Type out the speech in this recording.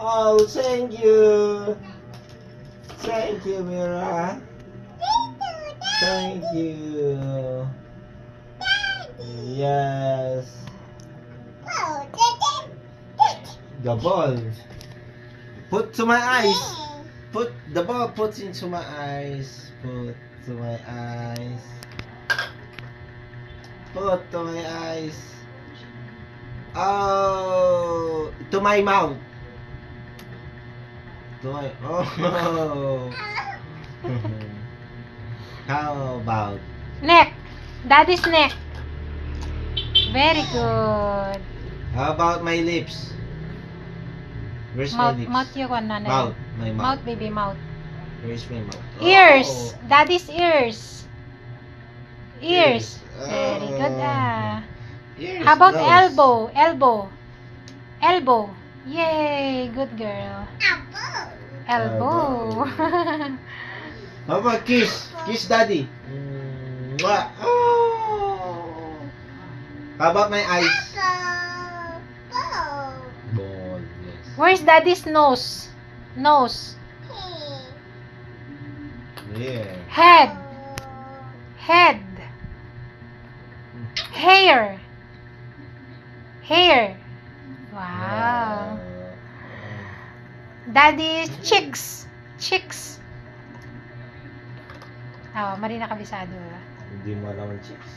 Oh, thank you. Thank you, Mira. Thank you. Yes. The ball. Put to my eyes. Put the ball. Put into my eyes. Put to my eyes. Put to my eyes. Oh, to my mouth. To my oh. How about Neck. Daddy's neck. Very good. how about my lips? Where's my Mouth, lips? mouth yung ano na Mouth. yun. My Mouth, mouth. baby, mouth. Where's my mouth? Ears. Oh. Daddy's ears. Ears. Ears. Very good ah. Ears. How about Nose. elbow? Elbow. Elbow. Yay, good girl. Elbow. How about kiss? Kiss daddy. Mwah. Oh. How about my eyes? Ball. Yes. Where's daddy's nose? Nose. Yeah. Head. Head. Hair. Hair. Wow. Daddy's cheeks. Cheeks. Oh, Marina kabisado. Hindi mo alam ang chicks.